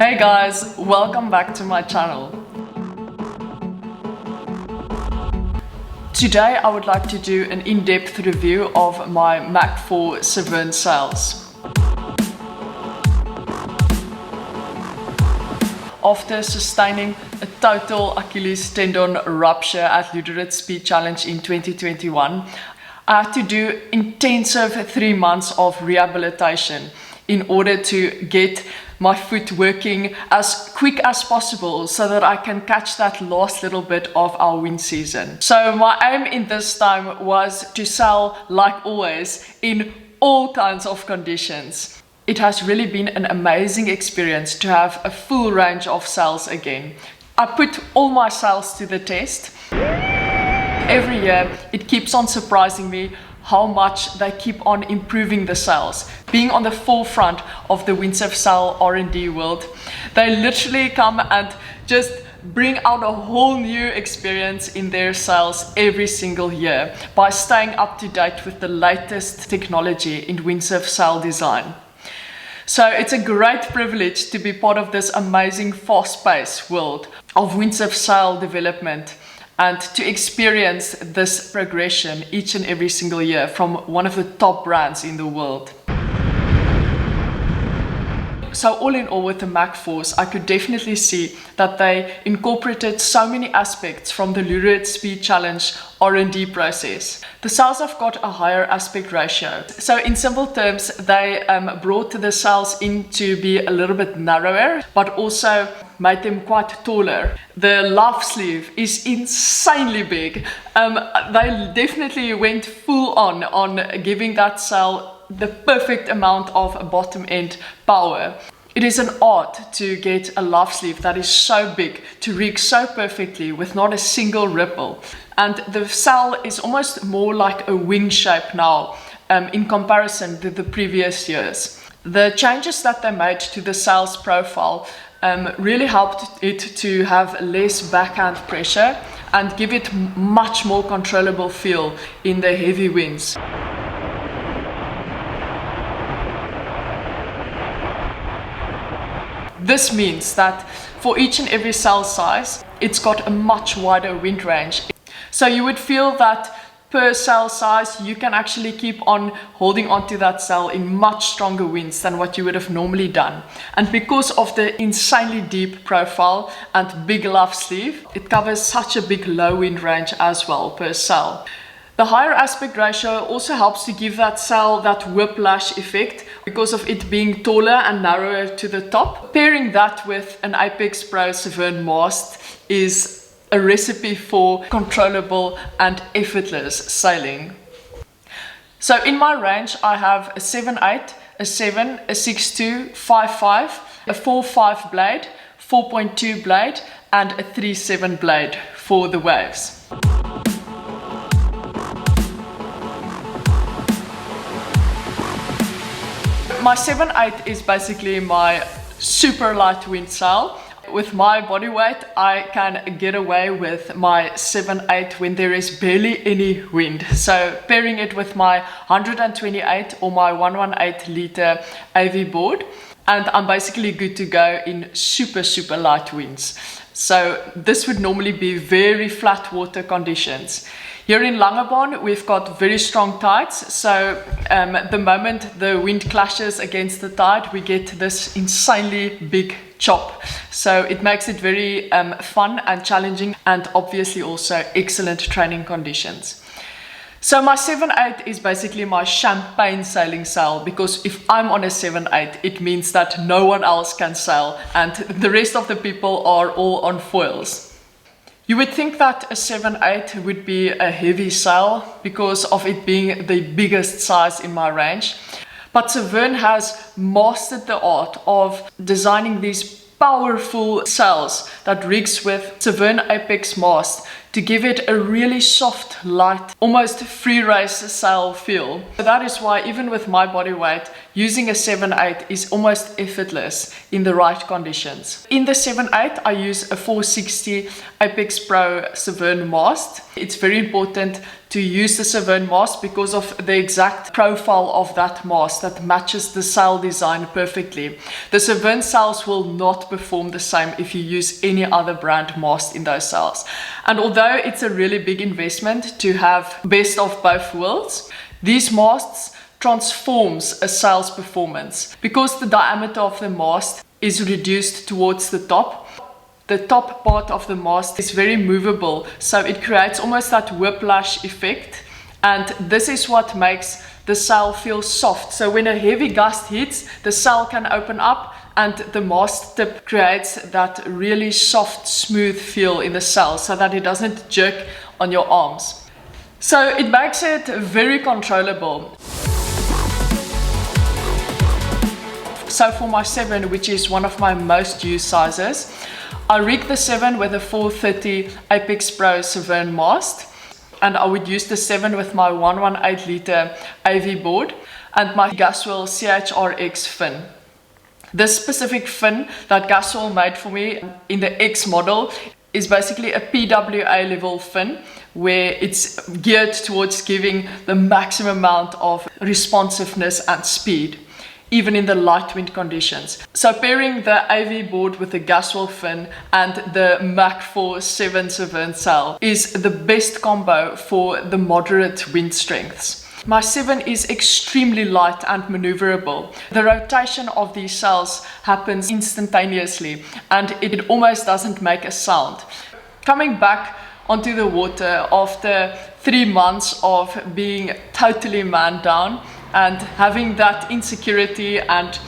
Hey guys, welcome back to my channel. Today I would like to do an in-depth review of my Mach4 Severne sails. After sustaining a total Achilles tendon rupture at Luderitz Speed Challenge in 2021, I had to do intensive 3 months of rehabilitation in order to get my foot working as quick as possible so that I can catch that last little bit of our wind season. So my aim in this time was to sail like always in all kinds of conditions. It has really been an amazing experience to have a full range of sails again. I put all my sails to the test. Every year it keeps on surprising me how much they keep on improving the sails. Being on the forefront of the windsurf sail R&D world, they literally come and just bring out a whole new experience in their sails every single year by staying up to date with the latest technology in windsurf sail design. So it's a great privilege to be part of this amazing fast-paced world of windsurf sail development and to experience this progression each and every single year from one of the top brands in the world. So all in all, with the Mach4s, I could definitely see that they incorporated so many aspects from the Luderitz Speed Challenge R&D process. The sails have got a higher aspect ratio. So in simple terms, they brought the sails in to be a little bit narrower, but also made them quite taller. The luff sleeve is insanely big. They definitely went full on giving that sail the perfect amount of bottom end power. It is an art to get a luff sleeve that is so big to rig so perfectly with not a single ripple. And the sail is almost more like a wing shape now in comparison to the previous years. The changes that they made to the sail's profile really helped it to have less backhand pressure and give it much more controllable feel in the heavy winds. This means that for each and every sail size, it's got a much wider wind range. So you would feel that per sail size, you can actually keep on holding onto that sail in much stronger winds than what you would have normally done. And because of the insanely deep profile and big luff sleeve, it covers such a big low wind range as well per sail. The higher aspect ratio also helps to give that sail that whiplash effect because of it being taller and narrower to the top. Pairing that with an Apex Pro Severne mast is a recipe for controllable and effortless sailing. So in my range I have a 7/8, a 7, a 6/2, 5/5, a 4/5 blade, 4.2 blade and a 3/7 blade for the waves. My 7/8 is basically my super light wind sail. With my body weight, I can get away with my 7/8 when there is barely any wind. So pairing it with my 128 or my 118 liter AV board, and I'm basically good to go in super light winds. So this would normally be very flat water conditions. Here in Langebaan, we've got very strong tides, so the moment the wind clashes against the tide, we get this insanely big chop. So it makes it very fun and challenging, and obviously also excellent training conditions. So my 7/8 is basically my champagne sailing sail, because if I'm on a 7/8, it means that no one else can sail and the rest of the people are all on foils. You would think that a 7/8 would be a heavy sail because of it being the biggest size in my range. But Severne has mastered the art of designing these powerful sails that rigs with Severne Apex mast to give it a really soft, light, almost free race sail feel. So that is why even with my body weight, using a 7/8 is almost effortless in the right conditions. In the 7/8 I use a 460 Apex Pro Severne mast. It's very important to use the Severne mast because of the exact profile of that mast that matches the sail design perfectly. The Severne sails will not perform the same if you use any other brand mast in those sails. And although it's a really big investment to have best of both worlds, these masts transforms a sail's performance. Because the diameter of the mast is reduced towards the top part of the mast is very movable, so it creates almost that whiplash effect, and this is what makes the sail feel soft. So when a heavy gust hits, the sail can open up and the mast tip creates that really soft, smooth feel in the sail so that it doesn't jerk on your arms. So it makes it very controllable. So for my 7, which is one of my most used sizes, I rig the 7 with a 430 Apex Pro Severne mast, and I would use the 7 with my 118 litre AV board and my Gasoil CHRX fin. This specific fin that Gasoil made for me in the X model is basically a PWA level fin where it's geared towards giving the maximum amount of responsiveness and speed, even in the light wind conditions. So pairing the AV board with the Gasoil fin and the Mach4 7 Severne sail is the best combo for the moderate wind strengths. My 7 is extremely light and maneuverable. The rotation of these sails happens instantaneously and it almost doesn't make a sound. Coming back onto the water after 3 months of being totally man down and having that insecurity and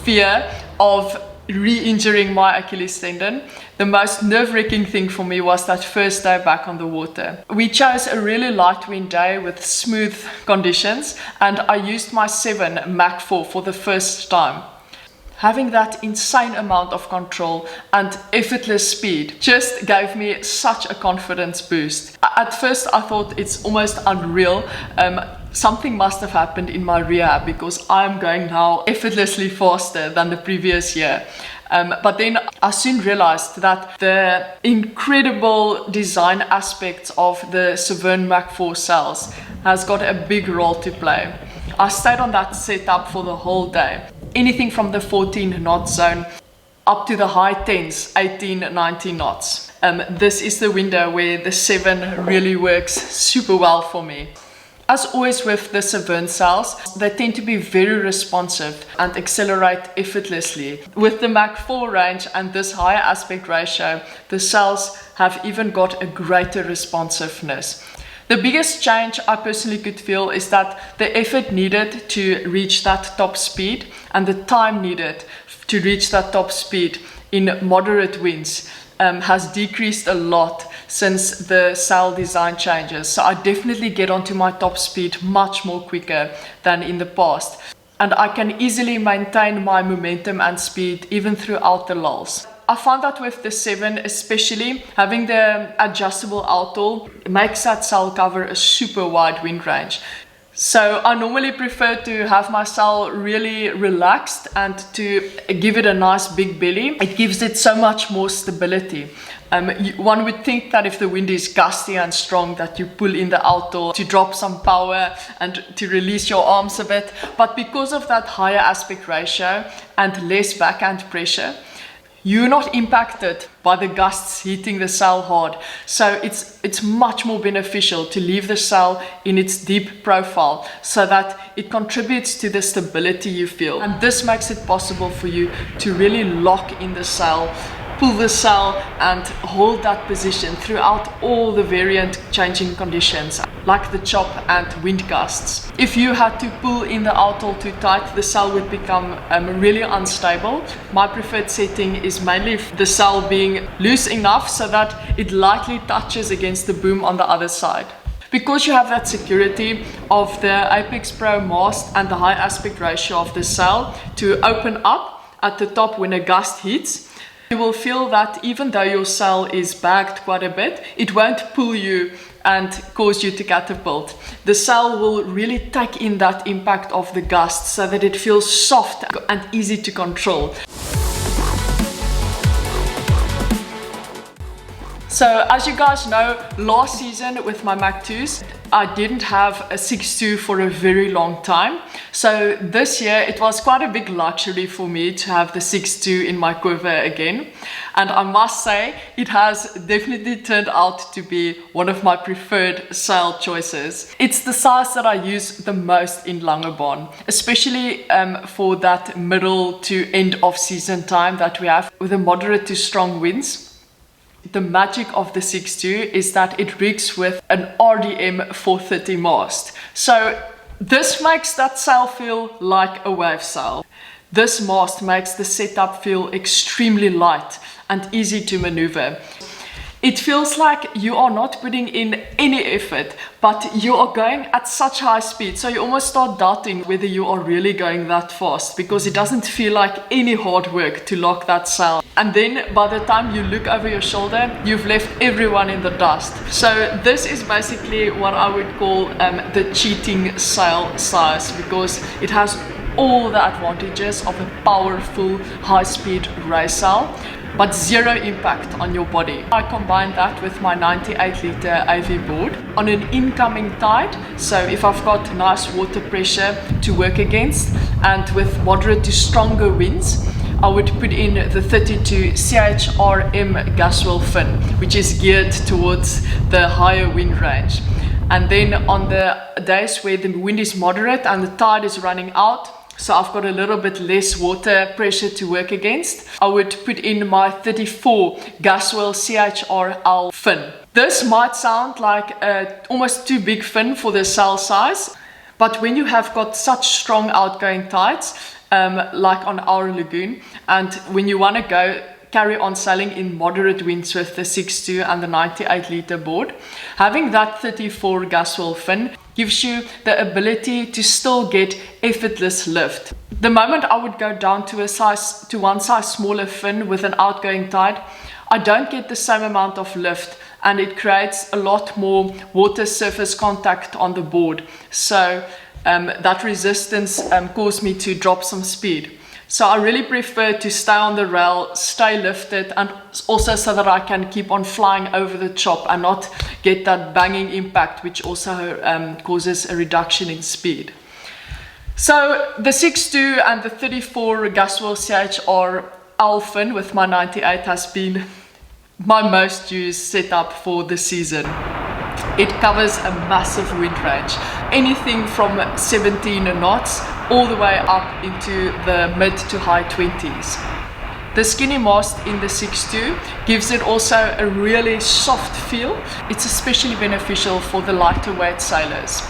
fear of re-injuring my Achilles tendon, the most nerve-wracking thing for me was that first day back on the water. We chose a really light wind day with smooth conditions, and I used my 7 Mach4 for the first time. Having that insane amount of control and effortless speed just gave me such a confidence boost. At first I thought it's almost unreal. Something must have happened in my rehab because I'm going now effortlessly faster than the previous year. But then I soon realized that the incredible design aspects of the Severne Mach4 sails has got a big role to play. I stayed on that setup for the whole day. Anything from the 14 knot zone up to the high 10s, 18, 19 knots. This is the window where the 7 really works super well for me. As always with the Severne sails, they tend to be very responsive and accelerate effortlessly. With the Mach4 range and this higher aspect ratio, the sails have even got a greater responsiveness. The biggest change I personally could feel is that the effort needed to reach that top speed and the time needed to reach that top speed in moderate winds has decreased a lot since the sail design changes. So I definitely get onto my top speed much more quicker than in the past. And I can easily maintain my momentum and speed even throughout the lulls. I found that with the 7 especially, having the adjustable outhaul makes that sail cover a super wide wind range. So I normally prefer to have my sail really relaxed and to give it a nice big belly. It gives it so much more stability. One would think that if the wind is gusty and strong that you pull in the outhaul to drop some power and to release your arms a bit. But because of that higher aspect ratio and less backhand pressure, you're not impacted by the gusts hitting the sail hard. So it's much more beneficial to leave the sail in its deep profile so that it contributes to the stability you feel. And this makes it possible for you to really lock in the sail, pull the sail and hold that position throughout all the variant changing conditions like the chop and wind gusts. If you had to pull in the outhaul too tight, the sail would become really unstable. My preferred setting is mainly the sail being loose enough so that it lightly touches against the boom on the other side. Because you have that security of the Apex Pro mast and the high aspect ratio of the sail to open up at the top when a gust hits, You will feel that even though your sail is bagged quite a bit, it won't pull you and cause you to catapult. The sail will really take in that impact of the gust so that it feels soft and easy to control. So as you guys know, last season with my Mach 2s, I didn't have a 6.2 for a very long time. So this year it was quite a big luxury for me to have the 6.2 in my quiver again. And I must say, it has definitely turned out to be one of my preferred sail choices. It's the size that I use the most in Langebaan, especially for that middle to end of season time that we have with a moderate to strong winds. The magic of the 6.2 is that it rigs with an RDM 430 mast. So this makes that sail feel like a wave sail. This mast makes the setup feel extremely light and easy to maneuver. It feels like you are not putting in any effort, but you are going at such high speed. So you almost start doubting whether you are really going that fast, because it doesn't feel like any hard work to lock that sail. And then by the time you look over your shoulder, you've left everyone in the dust. So this is basically what I would call the cheating sail size, because it has all the advantages of a powerful high-speed race sail, but zero impact on your body. I combined that with my 98-litre AV board on an incoming tide. So if I've got nice water pressure to work against and with moderate to stronger winds, I would put in the 32 CHRM Gasoil fin, which is geared towards the higher wind range. And then on the days where the wind is moderate and the tide is running out, so I've got a little bit less water pressure to work against, I would put in my 34 Gasoil CHRL fin. This might sound like almost too big fin for the sail size, but when you have got such strong outgoing tides, like on our lagoon, and when you want to carry on sailing in moderate winds with the 6.2 and the 98-litre board, having that 34 Gasoil fin gives you the ability to still get effortless lift. The moment I would go down to one size smaller fin with an outgoing tide, I don't get the same amount of lift, and it creates a lot more water surface contact on the board. So that resistance caused me to drop some speed. So I really prefer to stay on the rail, stay lifted, and also so that I can keep on flying over the chop and not get that banging impact, which also causes a reduction in speed. So the 6.2 and the 34 Gasoil CHRL fin with my 98 has been my most used setup for the season. It covers a massive wind range, anything from 17 knots all the way up into the mid to high 20s. The skinny mast in the 6.2 gives it also a really soft feel. It's especially beneficial for the lighter weight sailors.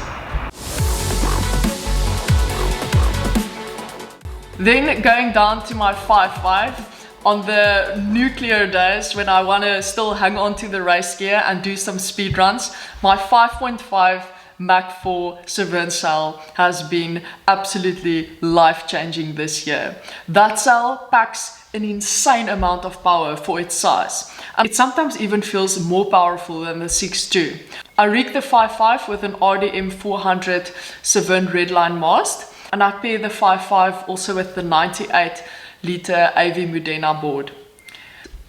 Then going down to my 5.5, on the nuclear days when I want to still hang on to the race gear and do some speed runs, my 5.5 Mach 4 Severne sail has been absolutely life-changing this year. That sail packs an insane amount of power for its size, and it sometimes even feels more powerful than the 6.2. I rigged the 5.5 with an RDM 400 Severne Redline mast, and I pair the 5.5 also with the 98-litre AV Modena board.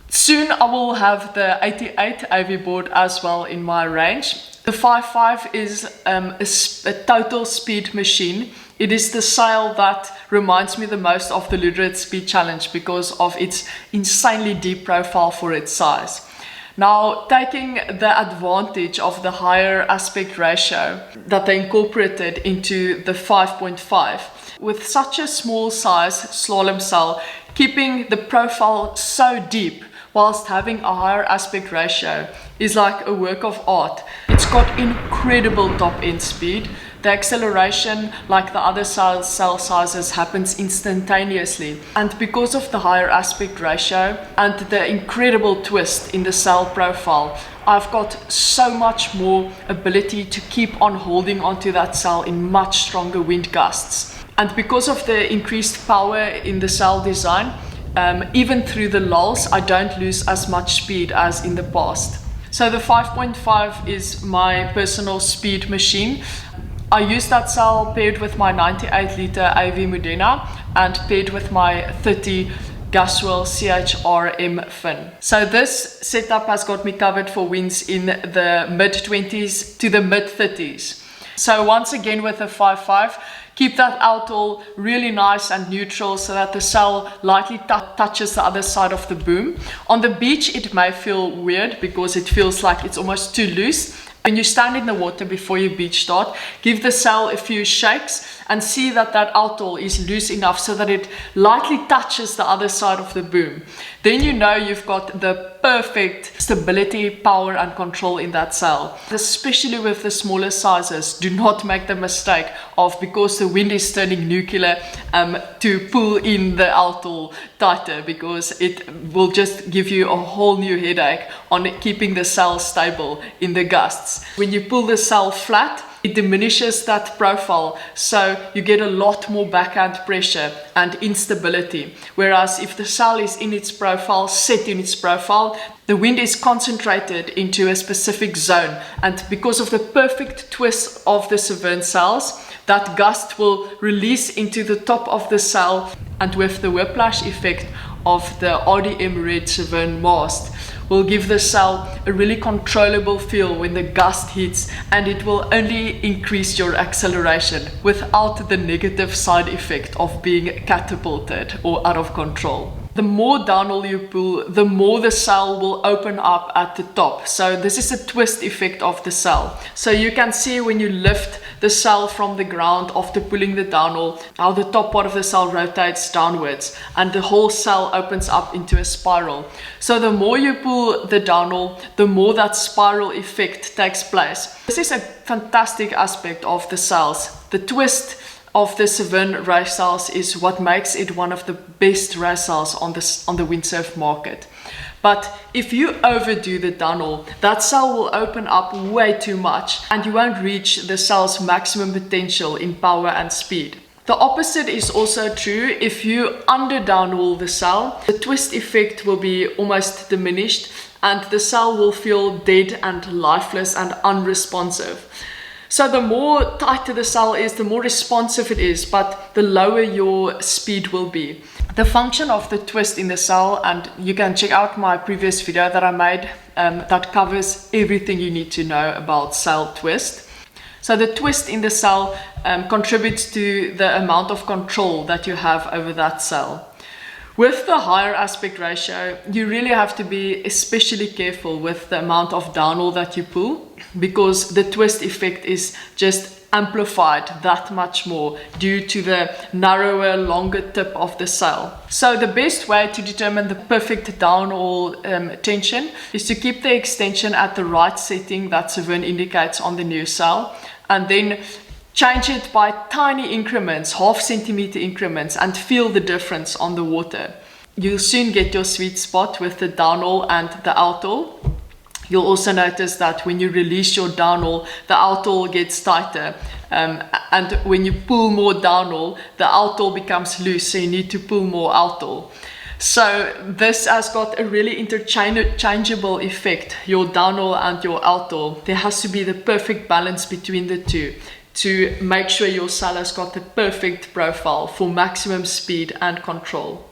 Soon I will have the 88 AV board as well in my range. The 5.5 is a total speed machine. It is the sail that reminds me the most of the Ludorit Speed Challenge because of its insanely deep profile for its size. Now, taking the advantage of the higher aspect ratio that they incorporated into the 5.5, with such a small size slalom sail, keeping the profile so deep whilst having a higher aspect ratio is like a work of art. It's got incredible top end speed. The acceleration, like the other sail sizes, happens instantaneously. And because of the higher aspect ratio and the incredible twist in the sail profile, I've got so much more ability to keep on holding onto that sail in much stronger wind gusts. And because of the increased power in the sail design, even through the lulls, I don't lose as much speed as in the past. So the 5.5 is my personal speed machine. I use that sail paired with my 98 litre AV Modena and paired with my 30 Gasoil CHRM fin. So this setup has got me covered for winds in the mid-20s to the mid-30s. So once again with the 5.5, keep that outhaul really nice and neutral so that the sail lightly touches the other side of the boom. On the beach it may feel weird because it feels like it's almost too loose. When you stand in the water before your beach start, give the sail a few shakes and see that that outhaul is loose enough so that it lightly touches the other side of the boom. Then you know you've got the perfect stability, power and control in that sail. Especially with the smaller sizes, do not make the mistake of, because the wind is turning nuclear, to pull in the outhaul tighter, because it will just give you a whole new headache on keeping the sail stable in the gusts. When you pull the sail flat, it diminishes that profile, so you get a lot more backhand pressure and instability. Whereas if the sail is in its profile, set in its profile, the wind is concentrated into a specific zone, and because of the perfect twist of the Severne sails, that gust will release into the top of the sail, and with the whiplash effect of the RDM red Severne mast, will give the sail a really controllable feel when the gust hits, and it will only increase your acceleration without the negative side effect of being catapulted or out of control. The more downhill you pull, the more the sail will open up at the top. So this is a twist effect of the sail. So you can see when you lift the sail from the ground after pulling the downhill, how the top part of the sail rotates downwards and the whole sail opens up into a spiral. So the more you pull the downhill, the more that spiral effect takes place. This is a fantastic aspect of the sails. The twist of the Severne race sails is what makes it one of the best race sails on the windsurf market. But if you overdo the downhill, that sail will open up way too much and you won't reach the sail's maximum potential in power and speed. The opposite is also true. If you under downhill the sail, the twist effect will be almost diminished and the sail will feel dead and lifeless and unresponsive. So the more tighter the sail is, the more responsive it is, but the lower your speed will be. The function of the twist in the sail, and you can check out my previous video that I made that covers everything you need to know about sail twist. So the twist in the sail contributes to the amount of control that you have over that sail. With the higher aspect ratio, you really have to be especially careful with the amount of downhill that you pull, because the twist effect is just amplified that much more due to the narrower, longer tip of the sail. So the best way to determine the perfect downhaul tension is to keep the extension at the right setting that Severne indicates on the new sail, and then change it by tiny increments, half centimeter increments, and feel the difference on the water. You'll soon get your sweet spot with the downhaul and the outhaul. You'll also notice that when you release your downhaul, the outhaul gets tighter. And when you pull more downhaul, the outhaul becomes loose, so you need to pull more outhaul. So this has got a really interchangeable effect, your downhaul and your outhaul. There has to be the perfect balance between the two to make sure your sail has got the perfect profile for maximum speed and control.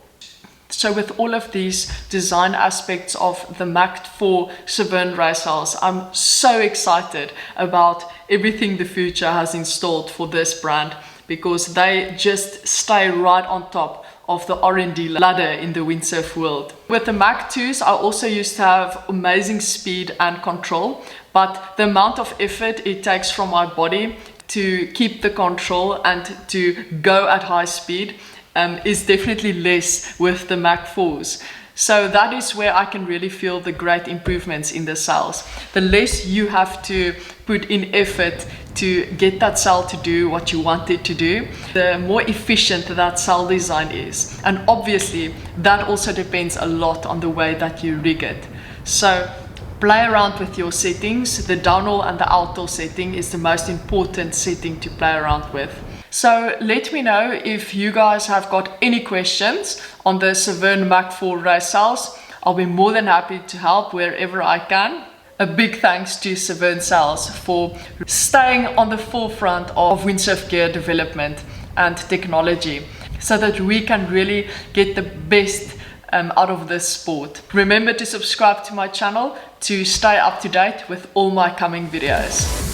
So with all of these design aspects of the Mach4 Severne race sails, I'm so excited about everything the future has installed for this brand, because they just stay right on top of the R&D ladder in the windsurf world. With the Mach2s, I also used to have amazing speed and control, but the amount of effort it takes from my body to keep the control and to go at high speed is definitely less with the Mach4s. So that is where I can really feel the great improvements in the sails. The less you have to put in effort to get that sail to do what you want it to do, the more efficient that sail design is. And obviously that also depends a lot on the way that you rig it. So play around with your settings. The downhaul and the outhaul setting is the most important setting to play around with. So let me know if you guys have got any questions on the Severne Mach4 race sails. I'll be more than happy to help wherever I can. A big thanks to Severne Sails for staying on the forefront of windsurf gear development and technology so that we can really get the best out of this sport. Remember to subscribe to my channel to stay up to date with all my coming videos.